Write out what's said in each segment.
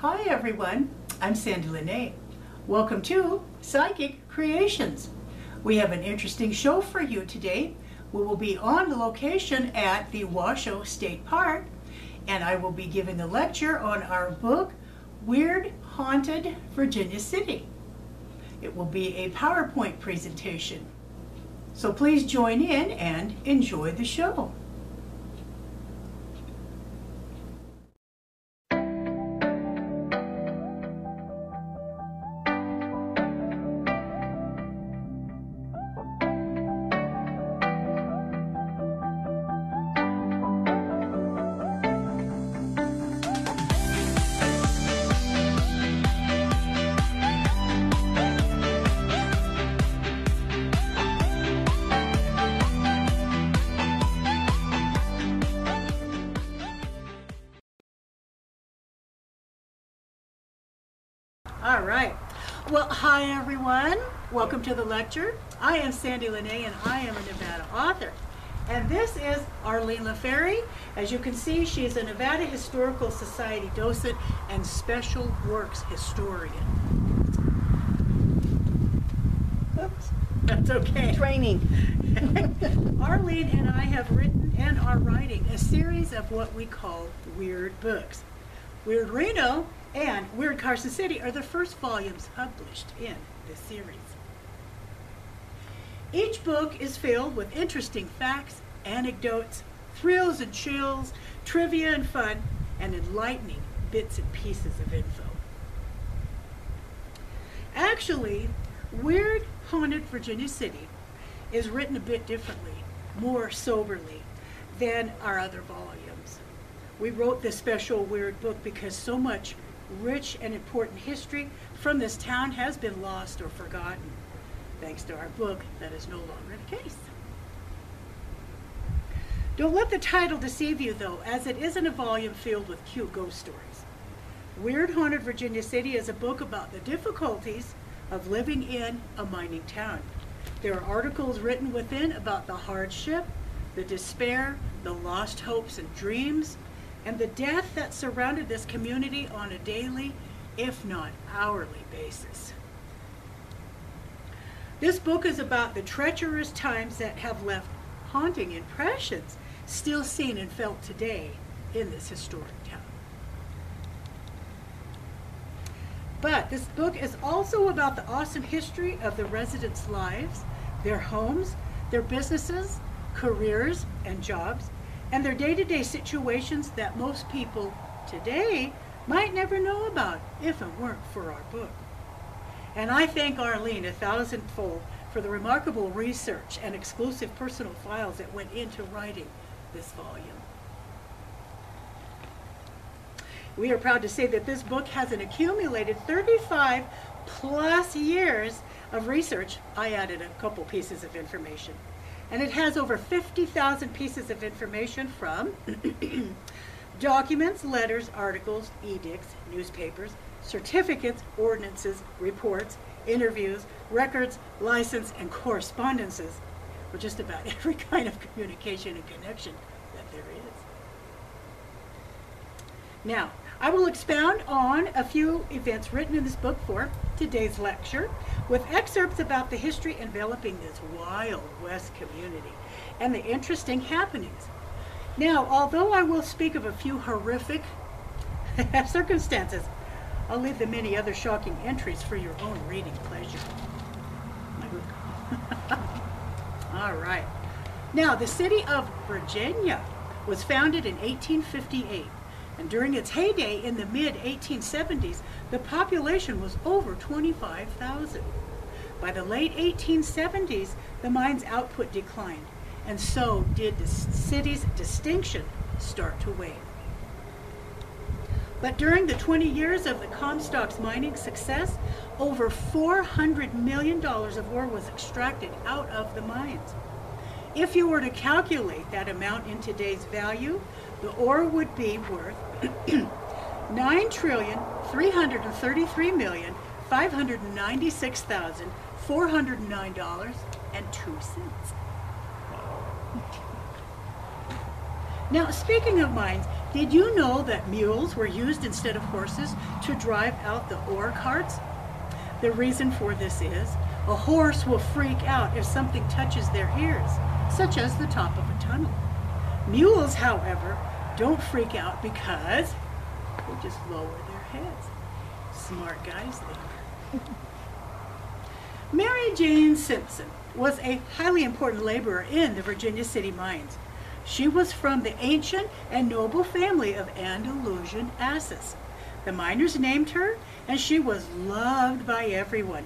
Hi everyone, I'm Sandie La Nae. Welcome to Psychic Creations. We have an interesting show for you today. We will be on the location at the Washoe State Park, and I will be giving a lecture on our book, Weird Haunted Virginia City. It will be a PowerPoint presentation. So please join in and enjoy the show. All right. Well, hi everyone. Welcome to the lecture. I am Sandie La Nae and I am a Nevada author. And this is Arlene LaFerry. As you can see, she is a Nevada Historical Society docent and special works historian. Oops. That's okay. Training. Arlene and I have written and are writing a series of what we call weird books. Weird Reno and Weird Carson City are the first volumes published in this series. Each book is filled with interesting facts, anecdotes, thrills and chills, trivia and fun, and enlightening bits and pieces of info. Actually, Weird Haunted Virginia City is written a bit differently, more soberly than our other volumes. We wrote this special weird book because so much rich and important history from this town has been lost or forgotten, thanks to our book that is no longer the case. Don't let the title deceive you though, as it isn't a volume filled with cute ghost stories. Weird Haunted Virginia City is a book about the difficulties of living in a mining town. There are articles written within about the hardship, the despair, the lost hopes and dreams, and the death that surrounded this community on a daily, if not hourly basis. This book is about the treacherous times that have left haunting impressions still seen and felt today in this historic town. But this book is also about the awesome history of the residents' lives, their homes, their businesses, careers, and jobs, and their day-to-day situations that most people today might never know about if it weren't for our book. And I thank Arlene 1,000-fold for the remarkable research and exclusive personal files that went into writing this volume. We are proud to say that this book has an accumulated 35 plus years of research. I added a couple pieces of information. And it has over 50,000 pieces of information from documents, letters, articles, edicts, newspapers, certificates, ordinances, reports, interviews, records, license, and correspondences for just about every kind of communication and connection that there is. Now, I will expound on a few events written in this book for today's lecture, with excerpts about the history enveloping this Wild West community and the interesting happenings. Now, although I will speak of a few horrific circumstances, I'll leave the many other shocking entries for your own reading pleasure. All right. Now, the city of Virginia was founded in 1858. And during its heyday in the mid-1870s, the population was over 25,000. By the late 1870s, the mine's output declined, and so did the city's distinction start to wane. But during the 20 years of the Comstock's mining success, over $400 million of ore was extracted out of the mines. If you were to calculate that amount in today's value, the ore would be worth $9,333,596,409.02. Now, speaking of mines, Did you know that mules were used instead of horses to drive out the ore carts? The reason for this is a horse will freak out if something touches their ears, such as the top of a tunnel. Mules, however, don't freak out because they just lower their heads. Smart guys they are. Mary Jane Simpson was a highly important laborer in the Virginia City mines. She was from the ancient and noble family of Andalusian asses. The miners named her, and she was loved by everyone.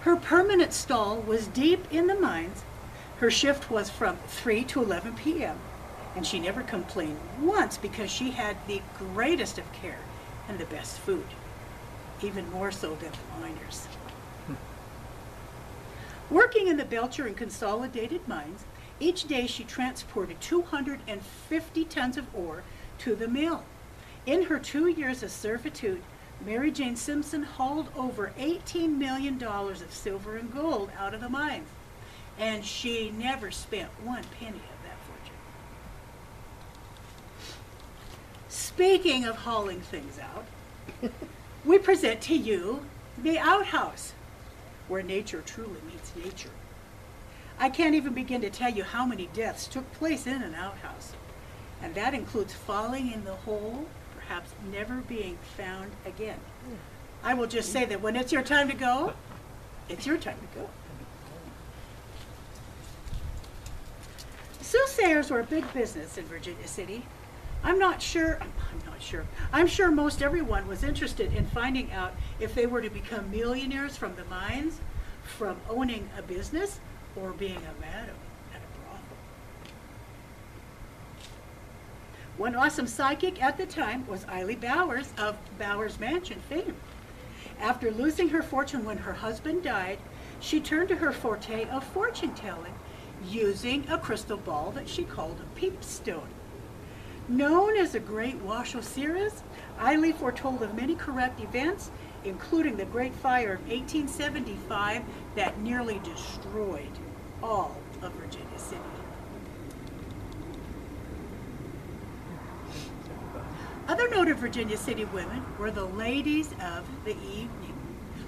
Her permanent stall was deep in the mines. Her shift was from 3 to 11 p.m., and she never complained once because she had the greatest of care and the best food, even more so than the miners. Working in the Belcher and Consolidated mines, each day she transported 250 tons of ore to the mill. In her 2 years of servitude, Mary Jane Simpson hauled over $18 million of silver and gold out of the mines, and she never spent one penny of that fortune. Speaking of hauling things out, we present to you the outhouse, where nature truly meets nature. I can't even begin to tell you how many deaths took place in an outhouse, and that includes falling in the hole, perhaps never being found again. I will just say that when it's your time to go, it's your time to go. Soothsayers were a big business in Virginia City. I'm sure most everyone was interested in finding out if they were to become millionaires from the mines, from owning a business, or being a madam at a brothel. One awesome psychic at the time was Eiley Bowers of Bowers Mansion fame. After losing her fortune when her husband died, she turned to her forte of fortune telling, using a crystal ball that she called a peepstone. Known as a great Washoe seeress, Eiley foretold of many correct events, including the Great Fire of 1875 that nearly destroyed all of Virginia City. Other noted Virginia City women were the ladies of the evening,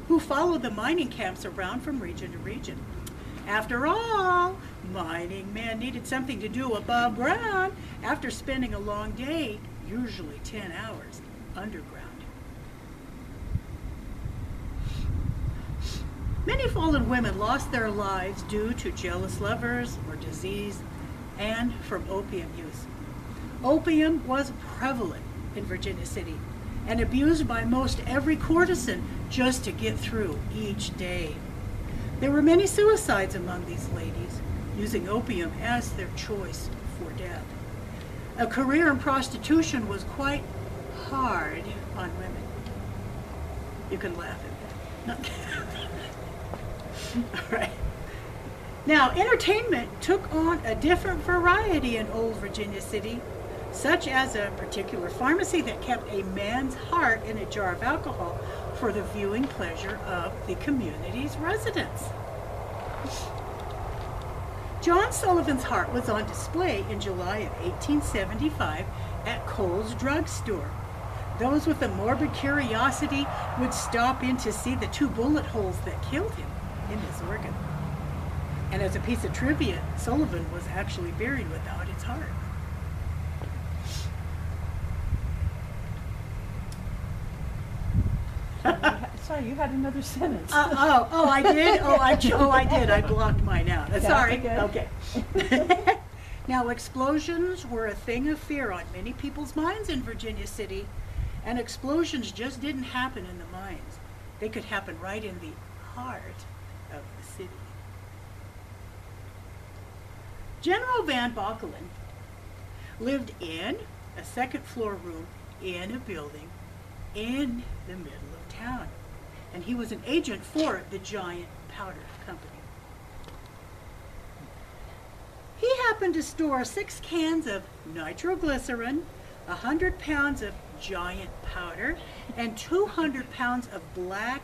who followed the mining camps around from region to region. After all, mining men needed something to do above ground after spending a long day, usually 10 hours, underground. Many fallen women lost their lives due to jealous lovers or disease and from opium use. Opium was prevalent in Virginia City and abused by most every courtesan just to get through each day. There were many suicides among these ladies, using opium as their choice for death. A career in prostitution was quite hard on women. You can laugh at that. All right. Now, entertainment took on a different variety in old Virginia City, such as a particular pharmacy that kept a man's heart in a jar of alcohol for the viewing pleasure of the community's residents. John Sullivan's heart was on display in July of 1875 at Cole's drugstore. Those with a morbid curiosity would stop in to see the 2 bullet holes that killed him in his organ. And as a piece of trivia, Sullivan was actually buried without his heart. Sorry, you had another sentence. I did? I did. I blocked mine out. Sorry. Okay. Now, explosions were a thing of fear on many people's minds in Virginia City, and explosions just didn't happen in the mines. They could happen right in the heart of the city. General Van Bokkelen lived in a second-floor room in a building in the middle of town, and he was an agent for the Giant Powder Company. He happened to store 6 cans of nitroglycerin, 100 pounds of giant powder, and 200 pounds of black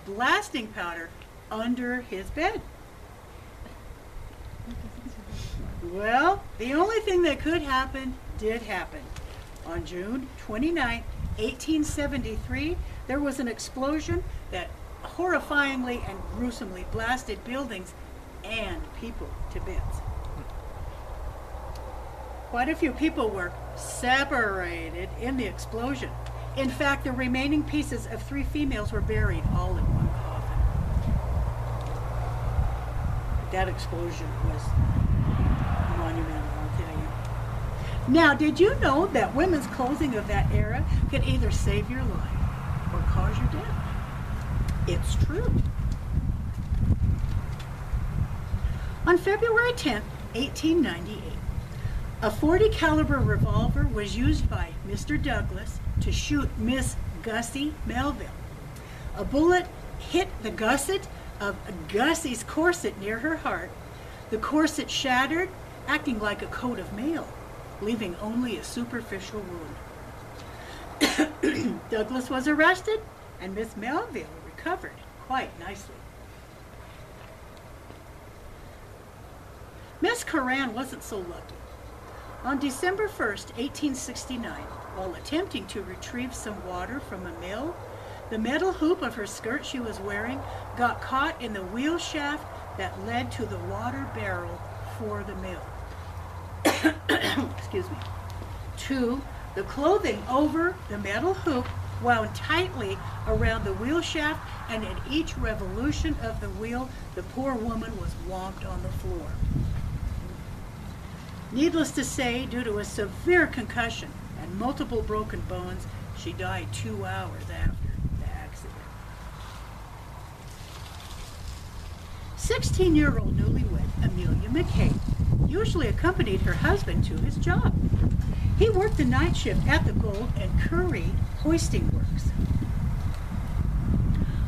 blasting powder under his bed. Well, the only thing that could happen did happen. On June 29, 1873, there was an explosion that horrifyingly and gruesomely blasted buildings and people to bits. Quite a few people were separated in the explosion. In fact, the remaining pieces of 3 females were buried all in one coffin. That explosion was monumental, I'll tell you. Now, did you know that women's clothing of that era could either save your life or cause your death? It's true. On February 10, 1898, a .40 caliber revolver was used by Mr. Douglas to shoot Miss Gussie Melville. A bullet hit the gusset of Gussie's corset near her heart. The corset shattered, acting like a coat of mail, leaving only a superficial wound. Douglas was arrested, and Miss Melville recovered quite nicely. Miss Curran wasn't so lucky. On December 1st, 1869, while attempting to retrieve some water from a mill, the metal hoop of her skirt she was wearing got caught in the wheel shaft that led to the water barrel for the mill. Excuse me. 2, the clothing over the metal hoop wound tightly around the wheel shaft, and in each revolution of the wheel, the poor woman was whomped on the floor. Needless to say, due to a severe concussion and multiple broken bones, she died 2 hours after the accident. 16-year-old newlywed Amelia McKay usually accompanied her husband to his job. He worked the night shift at the Gold and Curried Hoisting Works.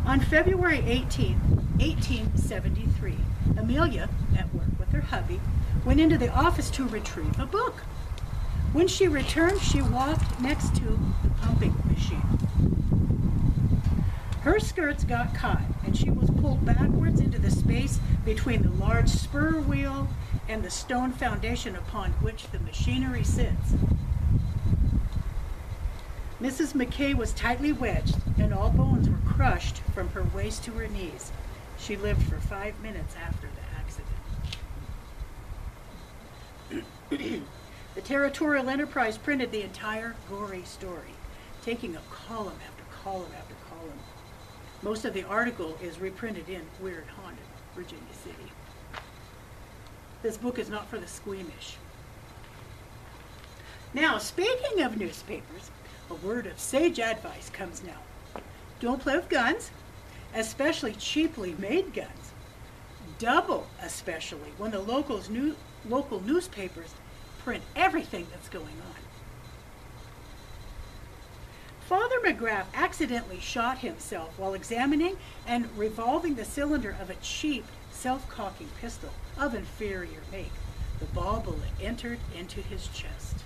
On February 18, 1873, Amelia, at work with her hubby, went into the office to retrieve a book. When she returned, she walked next to the pumping machine. Her skirts got caught, and she was pulled backwards into the space between the large spur wheel and the stone foundation upon which the machinery sits. Mrs. McKay was tightly wedged, and all bones were crushed from her waist to her knees. She lived for 5 minutes after the accident. The Territorial Enterprise printed the entire gory story, taking up column after column after column. Most of the article is reprinted in Weird Haunted, Virginia City. This book is not for the squeamish. Now, speaking of newspapers, a word of sage advice comes now. Don't play with guns, especially cheaply made guns. Double, especially when the local newspapers print everything that's going on. Father McGrath accidentally shot himself while examining and revolving the cylinder of a cheap self-cocking pistol of inferior make. The ball bullet entered into his chest.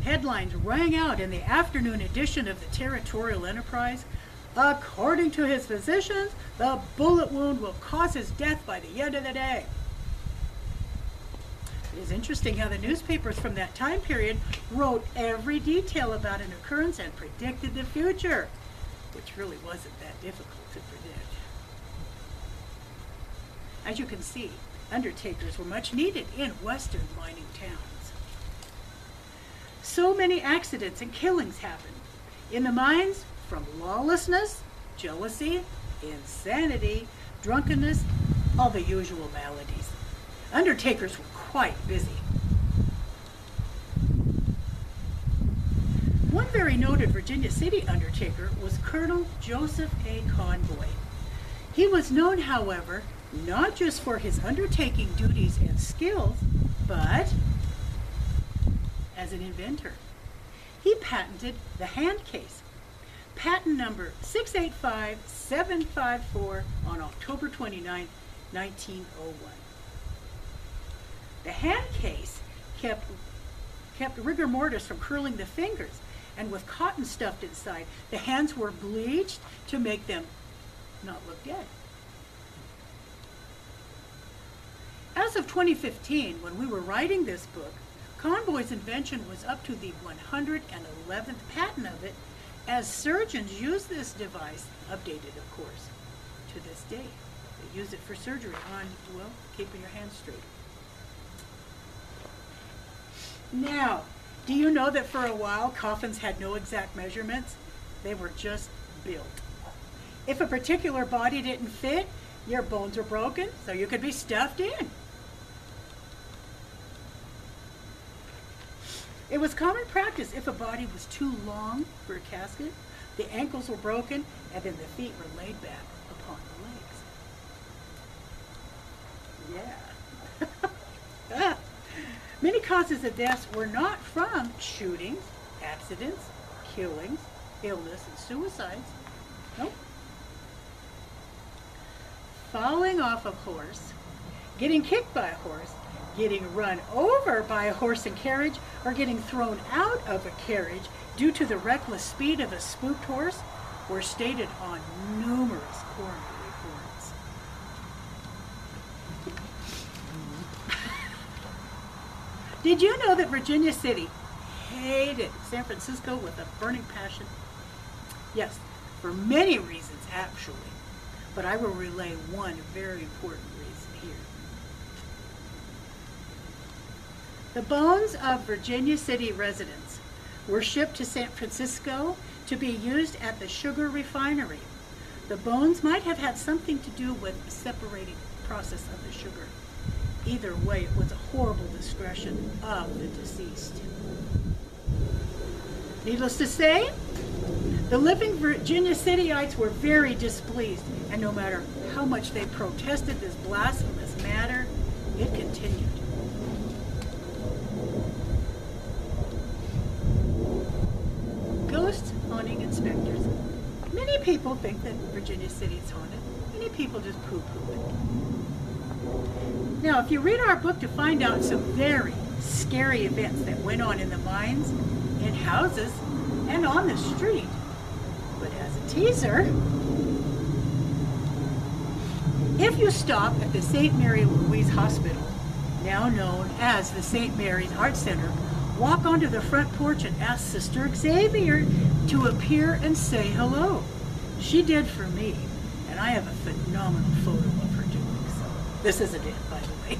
Headlines rang out in the afternoon edition of the Territorial Enterprise. According to his physicians, the bullet wound will cause his death by the end of the day. It is interesting how the newspapers from that time period wrote every detail about an occurrence and predicted the future, which really wasn't that difficult to predict. As you can see, undertakers were much needed in western mining towns. So many accidents and killings happened in the mines from lawlessness, jealousy, insanity, drunkenness, all the usual maladies. Undertakers were quite busy. One very noted Virginia City undertaker was Colonel Joseph A. Conboy. He was known, however, not just for his undertaking duties and skills, but as an inventor. He patented the hand case, patent number 685754, on October 29, 1901. The hand case kept rigor mortis from curling the fingers, and with cotton stuffed inside, the hands were bleached to make them not look dead. As of 2015, when we were writing this book, Conboy's invention was up to the 111th patent of it, as surgeons use this device, updated of course, to this day. They use it for surgery on, well, keeping your hands straight. Now, do you know that for a while coffins had no exact measurements? They were just built. If a particular body didn't fit, your bones were broken, so you could be stuffed in. It was common practice if a body was too long for a casket, the ankles were broken, and then the feet were laid back upon the legs. Yeah. Many causes of death were not from shootings, accidents, killings, illness, and suicides. Nope. Falling off a horse, getting kicked by a horse, getting run over by a horse and carriage, or getting thrown out of a carriage due to the reckless speed of a spooked horse were stated on numerous coroner reports. Did you know that Virginia City hated San Francisco with a burning passion? Yes, for many reasons actually, but I will relay one very important reason here. The bones of Virginia City residents were shipped to San Francisco to be used at the sugar refinery. The bones might have had something to do with the separating process of the sugar. Either way, it was a horrible discretion of the deceased. Needless to say, the living Virginia Cityites were very displeased, and no matter how much they protested this blasphemous matter, it continued. Ghost haunting inspectors. Many people think that Virginia City is haunted. Many people just poo-poo it. Now, if you read our book to find out some very scary events that went on in the mines, in houses, and on the street, but as a teaser, if you stop at the St. Mary Louise Hospital, now known as the St. Mary's Art Center, walk onto the front porch and ask Sister Xavier to appear and say hello. She did for me, and I have a phenomenal photo of her doing so. This isn't it, by the way.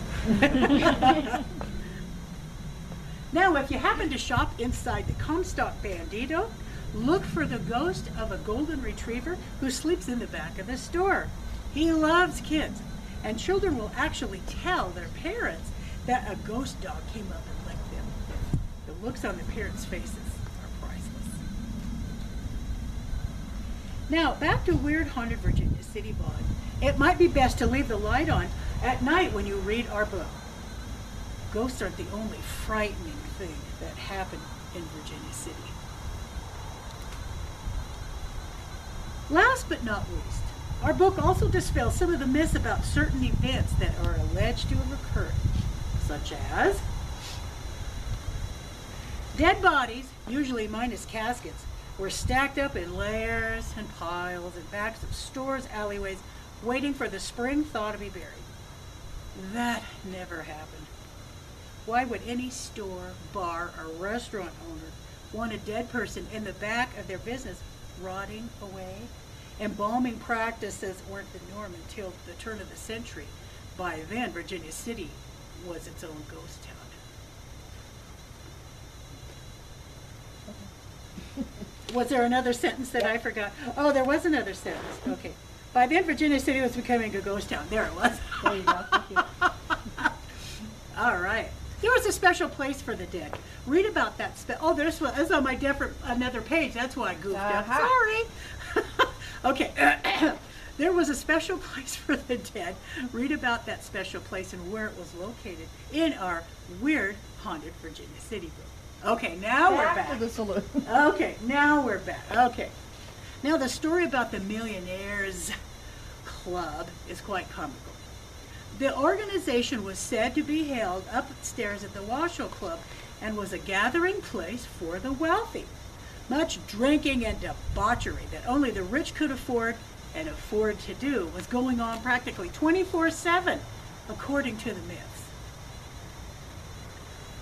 Now, if you happen to shop inside the Comstock Bandito, look for the ghost of a golden retriever who sleeps in the back of the store. He loves kids, and children will actually tell their parents that a ghost dog came up and licked them. The looks on the parents' faces are priceless. Now, back to Weird Haunted Virginia City Bog. It might be best to leave the light on at night when you read our book. Ghosts aren't the only frightening thing that happened in Virginia City. Last but not least, our book also dispels some of the myths about certain events that are alleged to have occurred, such as dead bodies, usually minus caskets, were stacked up in layers and piles in backs of stores, alleyways, waiting for the spring thaw to be buried. That never happened. Why would any store, bar, or restaurant owner want a dead person in the back of their business rotting away? Embalming practices weren't the norm until the turn of the century. By then, Virginia City was its own ghost town. Was there another sentence that I forgot? Oh, there was another sentence. Okay. By then, Virginia City was becoming a ghost town. There it was. There you go. Thank you. All right. There was a special place for the dead. Read about that. Oh, there's on my another page. That's why I goofed up. Sorry. Okay. There was a special place for the dead. Read about that special place and where it was located in our Weird Haunted Virginia City book. Okay, now we're back. To the saloon. Okay, now we're back. Okay. Now the story about the Millionaires Club is quite comical. The organization was said to be held upstairs at the Washoe Club and was a gathering place for the wealthy. Much drinking and debauchery that only the rich could afford and afford to do was going on practically 24/7, according to the myths.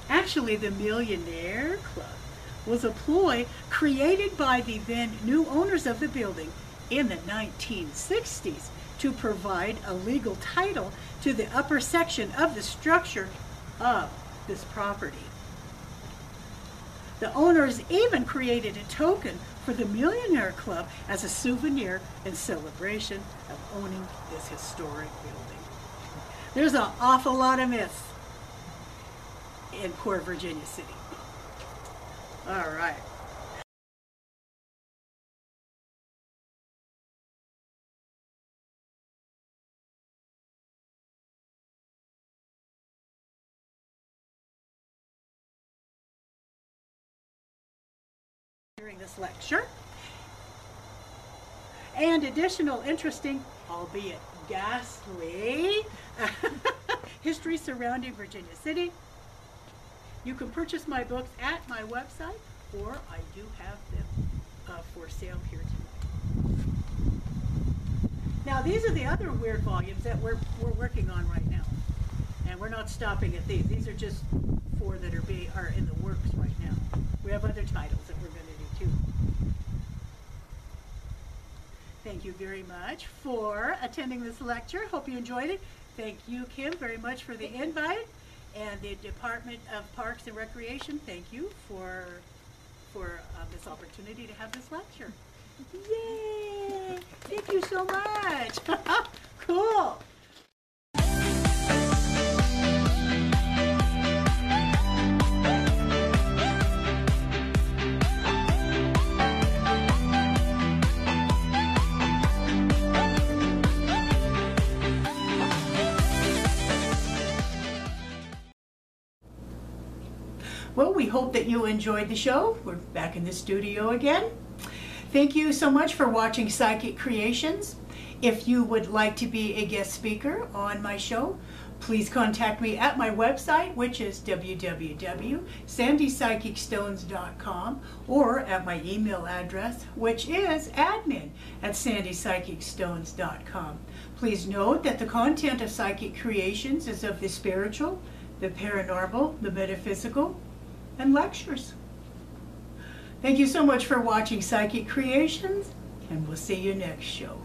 Actually, the Millionaire Club was a ploy created by the then new owners of the building in the 1960s to provide a legal title to the upper section of the structure of this property. The owners even created a token for the Millionaire Club as a souvenir in celebration of owning this historic building. There's an awful lot of myths in poor Virginia City. All right. During this lecture, and additional interesting, albeit ghastly, history surrounding Virginia City. You can purchase my books at my website, or I do have them for sale here tonight. Now, these are the other weird volumes that we're working on right now, and we're not stopping at these. These are just 4 that are in the works right now. We have other titles that we're going to do too. Thank you very much for attending this lecture. Hope you enjoyed it. Thank you, Kim, very much for the invite. And the Department of Parks and Recreation, thank you for this opportunity to have this lecture. Yay! Thank you so much. Cool. Well, we hope that you enjoyed the show. We're back in the studio again. Thank you so much for watching Psychic Creations. If you would like to be a guest speaker on my show, please contact me at my website, which is www.sandypsychicstones.com, or at my email address, which is admin@sandypsychicstones.com. Please note that the content of Psychic Creations is of the spiritual, the paranormal, the metaphysical, and lectures. Thank you so much for watching Psychic Creations, and we'll see you next show.